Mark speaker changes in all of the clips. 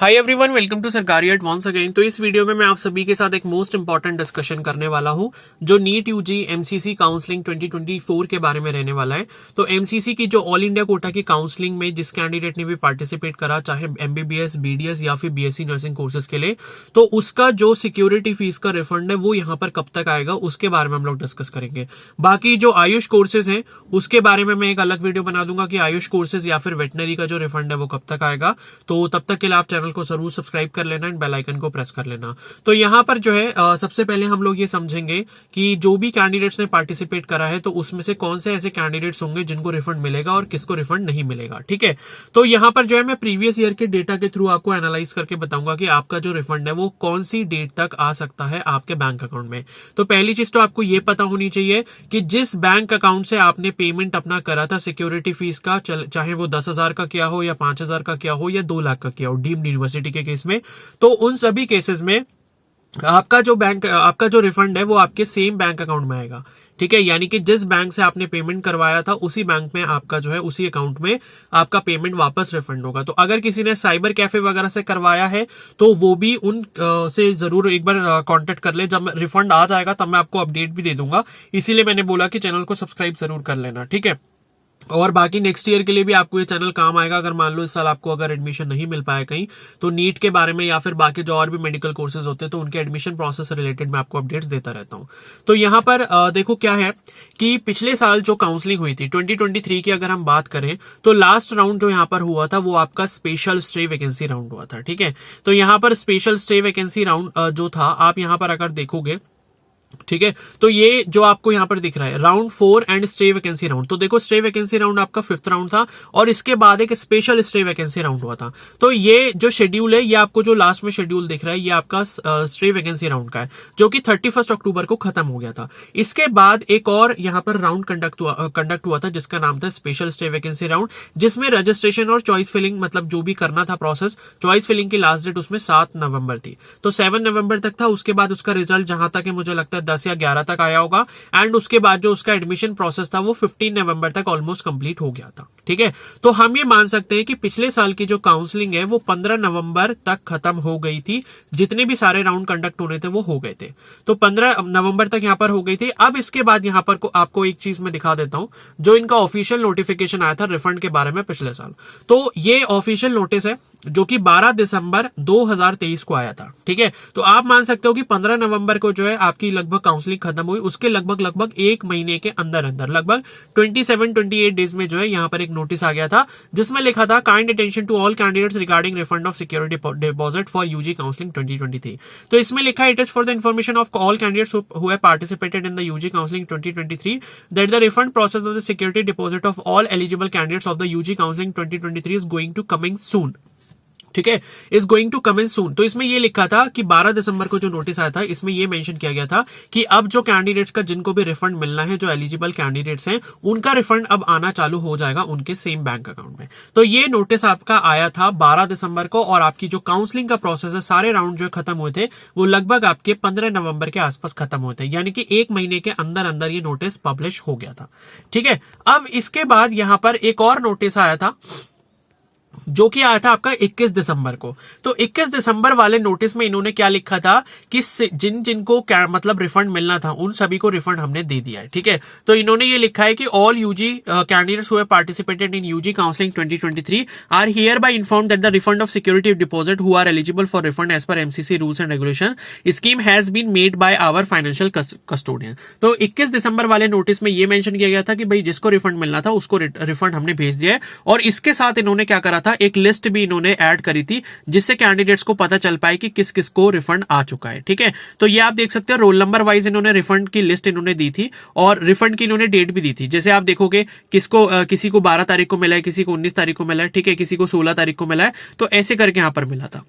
Speaker 1: Hi everyone, welcome to सरकारी eight once again. तो इस वीडियो में मैं आप सभी के साथ एक मोस्ट इंपॉर्टेंट डिस्कशन करने वाला हूं जो नीट यूजी एमसीसी काउंसलिंग 2024 के बारे में रहने वाला है। तो एमसीसी की जो ऑल इंडिया कोटा की काउंसलिंग में जिस कैंडिडेट ने भी पार्टिसिपेट करा, चाहे एमबीबीएस, बीडीएस या फिर बीएससी नर्सिंग कोर्सेज के लिए, तो उसका जो सिक्योरिटी फीस का रिफंड है वो यहाँ पर कब तक आएगा उसके बारे में हम लोग डिस्कस करेंगे। बाकी जो आयुष कोर्सेज हैं उसके बारे में मैं एक अलग वीडियो बना दूंगा कि आयुष कोर्सेज या फिर वेटनरी का जो रिफंड है वो कब तक आएगा। तो तब तक के लिए आप चैनल को जरूर सब्सक्राइब कर लेना एंड बेल आइकन को प्रेस कर लेना। तो यहां पर जो है सबसे पहले हम लोग ये समझेंगे कि जो भी कैंडिडेट्स ने पार्टिसिपेट करा है तो उसमें से कौन से ऐसे कैंडिडेट्स होंगे जिनको रिफंड मिलेगा और किसको रिफंड नहीं मिलेगा। ठीक है, तो यहां पर जो है मैं प्रीवियस ईयर के डेटा के थ्रू आपको एनालाइज करके बताऊंगा कि आपका जो रिफंड है वो कौन सी डेट तक आ सकता है आपके बैंक अकाउंट में। तो पहली चीज तो आपको ये पता होनी चाहिए कि जिस बैंक अकाउंट से आपने पेमेंट अपना करा था सिक्योरिटी फीस का, चाहे वो 10,000 का किया हो या 5,000 का किया हो या 2 लाख का किया हो डीम्ड यूनिवर्सिटी के केस में, तो उन सभी केसेस में आपका जो रिफंड है वो आपके सेम बैंक अकाउंट में आएगा। ठीक है, यानी कि जिस बैंक से आपने पेमेंट करवाया था उसी बैंक में आपका जो है उसी अकाउंट में आपका पेमेंट वापस रिफंड होगा। तो अगर किसी ने साइबर कैफे वगैरह से करवाया है तो वो भी उन से जरूर एक बार कांटेक्ट कर ले। जब रिफंड आ जाएगा तब मैं आपको अपडेट भी दे दूंगा, इसीलिए मैंने बोला कि चैनल को सब्सक्राइब जरूर कर लेना। ठीक है, और बाकी नेक्स्ट ईयर के लिए भी आपको ये चैनल काम आएगा। अगर मान लो इस साल आपको अगर एडमिशन नहीं मिल पाया कहीं, तो नीट के बारे में या फिर बाकी जो और भी मेडिकल कोर्सेज होते हैं तो उनके एडमिशन प्रोसेस से रिलेटेड मैं आपको अपडेट्स देता रहता हूं। तो यहां पर देखो क्या है कि पिछले साल जो काउंसलिंग हुई थी 2023 की अगर हम बात करें तो लास्ट राउंड जो यहां पर हुआ था वो आपका स्पेशल स्टे वैकेंसी राउंड हुआ था। ठीक है, तो यहां पर स्पेशल स्टे वैकेंसी राउंड जो था, आप यहां पर अगर देखोगे, ठीक है, तो ये जो आपको यहां पर दिख रहा है round 4 and stay vacancy round, तो देखो स्टे वैकेंसी राउंड आपका 5th राउंड था और इसके बाद एक स्पेशल स्टे वैकेंसी राउंड हुआ था। तो ये जो शेड्यूल है ये आपको जो लास्ट में शेड्यूल दिख रहा है ये आपका स्टे वैकेंसी राउंड का है जो कि 31 अक्टूबर को खत्म हो गया था। इसके बाद एक और यहां पर राउंड कंडक्ट हुआ था जिसका नाम था स्पेशल स्टे वैकेंसी राउंड, जिसमें रजिस्ट्रेशन और चॉइस फिलिंग मतलब जो भी करना था प्रोसेस, चॉइस फिलिंग की लास्ट डेट उसमें 7 नवंबर थी। तो 7 नवंबर तक था। उसके बाद उसका रिजल्ट जहां तक मुझे लगता है 10 या 11 तक आया होगा एंड उसके बाद जो उसका एडमिशन प्रोसेस था वो 15 नवंबर तक ऑलमोस्ट कंप्लीट हो गया था। ठीक है, तो हम ये मान सकते हैं कि पिछले साल की जो काउंसलिंग है वो 15 नवंबर तक खत्म हो गई थी। जितने भी सारे राउंड कंडक्ट होने थे वो हो गए थे, तो 15 नवंबर तक यहां पर हो गई थी। अब इसके बाद यहां पर आपको एक चीज मैं दिखा देता हूं जो इनका ऑफिशियल नोटिफिकेशन आया था रिफंड के बारे में पिछले साल। तो ये ऑफिशियल नोटिस है जो कि 12 दिसंबर 2023 को आया था। ठीक है, तो आप मान सकते हो कि 15 नवंबर को जो है आपकी लगभग काउंसलिंग खत्म हुई, उसके लगभग 1 महीने के अंदर लगभग 27-28 डेज में जो है यहां पर एक नोटिस आ गया था जिसमें लिखा था kind attention to all candidates regarding refund of security deposit for UG counselling 2023। तो इसमें लिखा है it is for the information of all candidates who have participated in the UG counselling 2023 that the refund process of the security deposit of all eligible candidates of the UG counselling 2023 is going to coming soon. ठीक है, is going to commence soon. तो इसमें ये लिखा था कि 12 दिसंबर को जो नोटिस आया था इसमें ये मेंशन किया गया था कि अब जो कैंडिडेट्स का जिनको भी रिफंड मिलना है, जो एलिजिबल कैंडिडेट्स हैं, उनका रिफंड अब आना चालू हो जाएगा उनके सेम बैंक अकाउंट में। तो ये नोटिस आपका आया था 12 दिसंबर को और आपकी जो काउंसलिंग का प्रोसेस है, सारे राउंड जो खत्म हुए थे वो लगभग आपके 15 नवंबर के आसपास खत्म हुए थे, यानी कि 1 महीने के अंदर अंदर ये नोटिस पब्लिश हो गया था। ठीक है, अब इसके बाद यहां पर एक और नोटिस आया था जो कि आया था आपका 21 दिसंबर को। तो 21 दिसंबर वाले नोटिस में इन्होंने क्या लिखा था कि जिनको मतलब रिफंड मिलना था उन सभी को रिफंड हमने दे दिया है। ठीक है, तो इन्होंने ये लिखा है कि all UG candidates who have participated in UG counselling 2023 are hereby informed that the refund of security deposit who are eligible for refund as per MCC rules and regulation scheme has been made by our financial custodian. तो 21 दिसंबर वाले notice में ये mention किया गया था कि भाई जिसको रिफंड मिलना था उसको रिफंड हमने भेज दिया है, और इसके साथ इन्होंने क्या करा था, एक लिस्ट भी इन्होंने ऐड करी थी जिससे कैंडिडेट्स को पता चल पाए कि किस किस को रिफंड आ चुका है। ठीक है, तो ये आप देख सकते हो रोल नंबर वाइज इन्होंने रिफंड की लिस्ट इन्होंने दी थी और रिफंड की इन्होंने डेट भी दी थी। जैसे आप देखोगे किसी को 12 तारीख को मिला है, किसी को 19 तारीख को मिला है, ठीक है, किसी को 16 तारीख को मिला है, तो ऐसे करके यहां पर मिला था।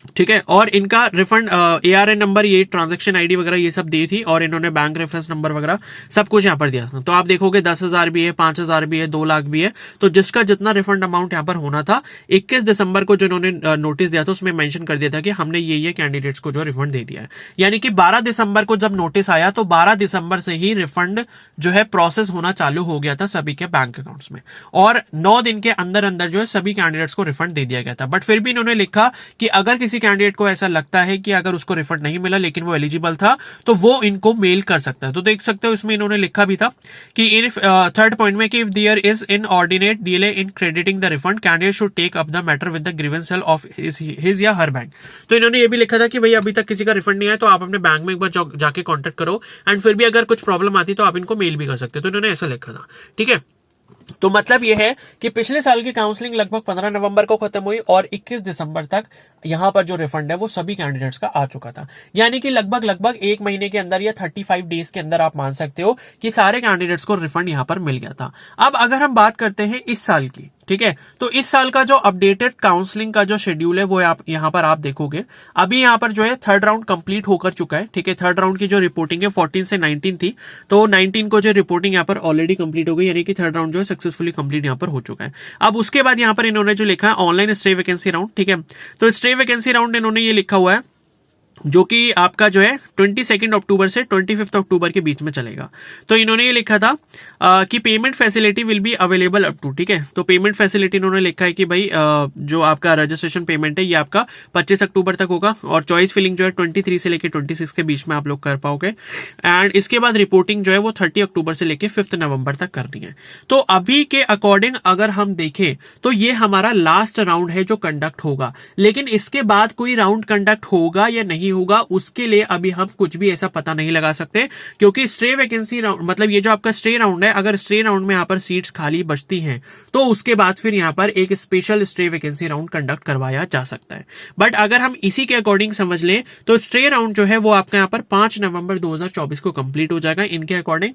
Speaker 1: ठीक है। और इनका रिफंड ARN नंबर, ये ट्रांजैक्शन आईडी वगैरह ये सब दी थी, और इन्होंने बैंक रेफरेंस नंबर वगैरह सब कुछ यहाँ पर दिया था। तो आप देखोगे 10,000 भी है, 5,000 भी है, 2 लाख भी है। तो जिसका जितना रिफंड अमाउंट यहाँ पर होना था 21 दिसंबर को जो इन्होंने नोटिस दिया था उसमें मेंशन कर दिया था कि हमने ये कैंडिडेट्स को जो रिफंड दे दिया है। यानी कि 12 दिसंबर को जब नोटिस आया तो 12 दिसंबर से ही रिफंड जो है प्रोसेस होना चालू हो गया था सभी के बैंक अकाउंट्स में, और 9 दिन के अंदर अंदर जो है सभी कैंडिडेट्स को रिफंड दे दिया गया था। बट फिर भी इन्होंने लिखा कि अगर किसी कैंडिडेट को ऐसा लगता है कि अगर उसको रिफंड नहीं मिला लेकिन वो एलिजिबल था तो वो इनको मेल कर सकता है। तो देख सकते हो इसमें इन्होंने लिखा भी था कि इफ थर्ड पॉइंट में कि if there is inordinate delay in crediting the refund, candidate should take up the matter with the grievance cell of his या हर बैंक। तो इन्होंने ये भी लिखा था कि भाई अभी तक किसी का रिफंड नहीं आया तो आप अपने बैंक में एक बार जाके कॉन्टेक्ट करो, एंड फिर भी अगर कुछ प्रॉब्लम आती तो आप इनको मेल भी कर सकते हो। तो इन्होंने ऐसा लिखा था। ठीक है, तो मतलब यह है कि पिछले साल की काउंसलिंग लगभग 15 नवंबर को खत्म हुई और 21 दिसंबर तक यहां पर जो रिफंड है वो सभी कैंडिडेट्स का आ चुका था। यानी कि लगभग 1 महीने के अंदर या 35 डेज के अंदर आप मान सकते हो कि सारे कैंडिडेट्स को रिफंड यहां पर मिल गया था। अब अगर हम बात करते हैं इस साल की, ठीक है, तो इस साल का जो अपडेटेड काउंसलिंग का जो शेड्यूल है वो आप यहां पर आप देखोगे, अभी यहां पर जो है थर्ड राउंड कंप्लीट होकर चुका है। ठीक है, थर्ड राउंड की जो रिपोर्टिंग है 14 से 19 थी, तो 19 को जो रिपोर्टिंग यहां पर ऑलरेडी कंप्लीट हो गई, यानी कि थर्ड राउंड जो है सक्सेसफुली कंप्लीट यहां पर हो चुका है। अब उसके बाद यहां पर इन्होंने जो लिखा है ऑनलाइन स्टे वैकेंसी राउंड, ठीक है, तो स्टे वैकेंसी राउंड इन्होंने ये लिखा हुआ है जो कि आपका जो है 22 अक्टूबर से 25 अक्टूबर के बीच में चलेगा। तो इन्होंने ये लिखा था कि payment facility will be available up to, ठीक है, तो पेमेंट फैसिलिटी इन्होंने लिखा है कि भाई जो आपका रजिस्ट्रेशन पेमेंट है ये आपका 25 अक्टूबर तक होगा, और चॉइस फिलिंग जो है 23 से लेकर 26 के बीच में आप लोग कर पाओगे, एंड इसके बाद रिपोर्टिंग जो है वो 30 अक्टूबर से लेकर 5 नवंबर तक करनी है। तो अभी के अकॉर्डिंग अगर हम देखें तो ये हमारा लास्ट राउंड है जो कंडक्ट होगा, लेकिन इसके बाद कोई राउंड कंडक्ट होगा या नहीं होगा उसके लिए अभी हम कुछ भी ऐसा पता नहीं लगा सकते, क्योंकि स्टे वैकेंसी राउंड मतलब ये जो आपका स्टे राउंड है, अगर स्टे राउंड में यहां पर सीट्स खाली बचती हैं तो उसके बाद फिर यहां पर एक special stay vacancy round conduct करवाया जा सकता है। बट अगर हम इसी के अकॉर्डिंग समझ लें तो स्टे राउंड जो है वो आपका यहां पर 5 नवंबर 2024 को कंप्लीट हो जाएगा इनके अकॉर्डिंग,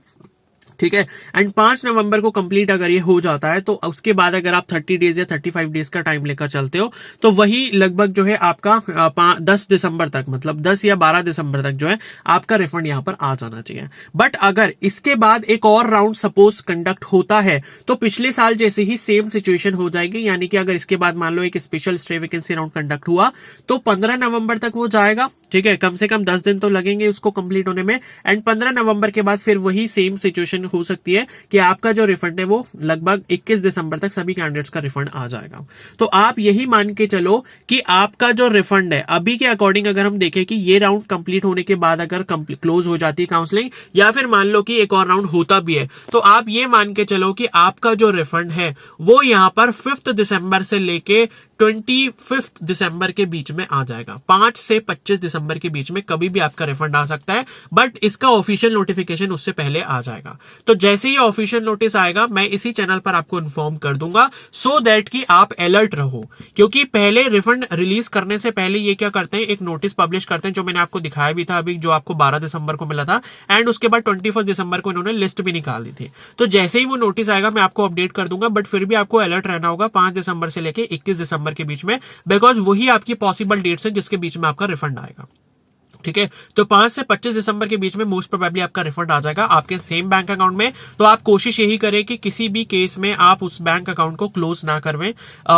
Speaker 1: ठीक है, एंड 5 नवंबर को कंप्लीट अगर ये हो जाता है तो उसके बाद अगर आप 30 डेज या 35 डेज का टाइम लेकर चलते हो तो वही लगभग जो है आपका 10 दिसंबर तक, मतलब 10 या 12 दिसंबर तक जो है आपका रिफंड यहां पर आ जाना चाहिए। बट अगर इसके बाद एक और राउंड सपोज कंडक्ट होता है तो पिछले साल जैसे ही सेम सिचुएशन हो जाएगी, यानी कि अगर इसके बाद मान लो एक special stay vacancy round conduct हुआ तो 15 नवंबर तक वो जाएगा, ठीक है, कम से कम 10 दिन तो लगेंगे उसको कंप्लीट होने में, एंड 15 नवंबर के बाद फिर वही सेम सिचुएशन हो सकती है कि आपका जो रिफंड है वो लगभग 21 दिसंबर तक सभी कैंडिडेट्स का रिफंड आ जाएगा। तो आप यही मान के चलो कि आपका जो रिफंड है अभी के अकॉर्डिंग अगर हम देखें कि ये राउंड कंप्लीट होने के बाद अगर क्लोज हो जाती है काउंसलिंग, या फिर मान लो कि एक और राउंड होता भी है, तो आप ये मान के चलो कि आपका जो रिफंड है वो यहां पर 5 दिसंबर से लेके 25 दिसंबर के बीच में आ जाएगा। 5 से 25 दिसंबर के बीच में कभी भी आपका रिफंड आ सकता है, बट इसका ऑफिशियल नोटिफिकेशन उससे पहले आ जाएगा। तो जैसे ही ऑफिशियल नोटिस आएगा मैं इसी चैनल पर आपको इन्फॉर्म कर दूंगा, सो दैट कि आप अलर्ट रहो, क्योंकि पहले रिफंड रिलीज करने से पहले ये क्या करते हैं, एक नोटिस पब्लिश करते हैं, जो मैंने आपको दिखाया भी था अभी, जो आपको 12 दिसंबर को मिला था, एंड उसके बाद 21 दिसंबर को इन्होंने लिस्ट भी निकाल दी थी। तो जैसे ही वो नोटिस आएगा मैं आपको अपडेट कर दूंगा, बट फिर भी आपको अलर्ट रहना होगा 5 दिसंबर से लेके 21 दिसंबर के बीच में, बिकॉज वही आपकी पॉसिबल डेट्स है जिसके बीच में आपका रिफंड आएगा। ठीक है, तो 5 से 25 दिसंबर के बीच में मोस्ट प्रोबेबली आपका रिफंड आ जाएगा आपके सेम बैंक अकाउंट में। तो आप कोशिश यही करें कि किसी भी केस में आप उस बैंक अकाउंट को क्लोज ना करवें,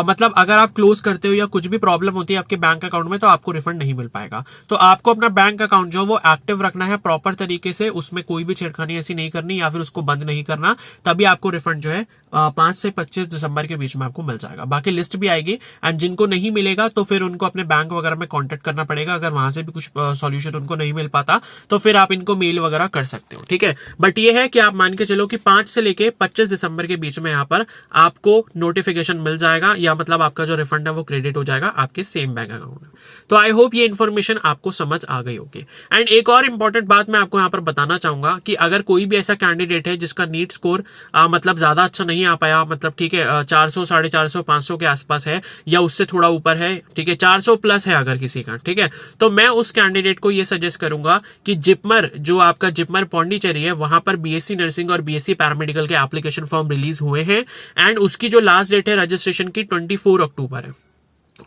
Speaker 1: मतलब अगर आप क्लोज करते हो या कुछ भी प्रॉब्लम होती है आपके बैंक अकाउंट में तो आपको रिफंड नहीं मिल पाएगा। तो आपको अपना बैंक अकाउंट जो वो एक्टिव रखना है प्रॉपर तरीके से, उसमें कोई भी छेड़खानी ऐसी नहीं करनी या फिर उसको बंद नहीं करना, तभी आपको रिफंड जो है 5 से 25 दिसंबर के बीच में आपको मिल जाएगा। बाकी लिस्ट भी आएगी, एंड जिनको नहीं मिलेगा तो फिर उनको अपने बैंक वगैरह में कांटेक्ट करना पड़ेगा। अगर वहां से भी कुछ सॉल्यूशन उनको नहीं मिल पाता तो फिर आप इनको मेल वगैरह कर सकते हो। ठीक है, बट ये है कि आप मान के चलो कि 5 से लेके 25 दिसंबर के बीच में यहाँ पर आपको नोटिफिकेशन मिल जाएगा, या मतलब आपका जो रिफंड है वो क्रेडिट हो जाएगा आपके सेम बैंक अकाउंट में। तो आई होप ये इन्फॉर्मेशन आपको समझ आ गई होगी। एंड एक और इंपॉर्टेंट बात मैं आपको यहाँ पर बताना चाहूंगा कि अगर कोई भी ऐसा कैंडिडेट है जिसका नीट स्कोर मतलब ज्यादा अच्छा नहीं आ पाया, मतलब ठीक है 400, 450, 500 के आसपास है या उससे थोड़ा ऊपर है, ठीक है 400 प्लस है अगर किसी का, ठीक है, तो मैं उस कैंडिडेट को ये सजेस्ट करूंगा कि जिपमर, जो आपका जिपमर पौंडीचेरी है, वहां पर बीएससी नर्सिंग और बीएससी पैरामेडिकल के एप्लीकेशन फॉर्म रिलीज हुए हैं, एंड उसकी जो लास्ट डेट है रजिस्ट्रेशन की 24 अक्टूबर है।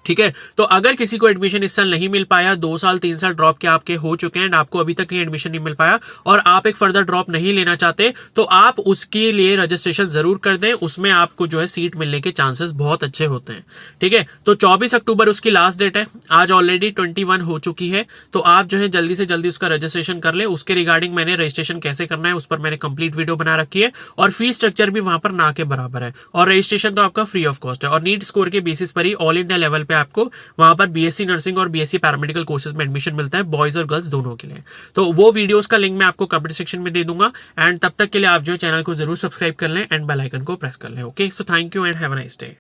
Speaker 1: ठीक है। तो अगर किसी को एडमिशन इस साल नहीं मिल पाया, 2 साल 3 साल ड्रॉप के आपके हो चुके हैं एंड आपको अभी तक एडमिशन नहीं मिल पाया और आप एक फर्दर ड्रॉप नहीं लेना चाहते, तो आप उसके लिए रजिस्ट्रेशन जरूर कर दें। उसमें आपको जो है सीट मिलने के चांसेस बहुत अच्छे होते हैं। ठीक है, तो 24 अक्टूबर उसकी लास्ट डेट है। आज ऑलरेडी 21 हो चुकी है, तो आप जो है जल्दी से जल्दी उसका रजिस्ट्रेशन कर ले। उसके रिगार्डिंग मैंने रजिस्ट्रेशन कैसे करना है उस पर मैंने कंप्लीट वीडियो बना रखी है और फीस स्ट्रक्चर भी वहां पर ना के बराबर है और रजिस्ट्रेशन तो आपका फ्री ऑफ कॉस्ट है और नीट स्कोर के बेसिस पर ही ऑल इंडिया लेवल पे आपको वहां पर बीएससी नर्सिंग और बीएससी पैरामेडिकल कोर्सेज में एडमिशन मिलता है, बॉयज और गर्ल्स दोनों के लिए। तो वो वीडियोस का लिंक मैं आपको कमेंट सेक्शन में दे दूंगा एंड तब तक के लिए आप जो चैनल को जरूर सब्सक्राइब कर लें एंड बेल आइकन को प्रेस कर लें। Okay, so thank you and have a nice day.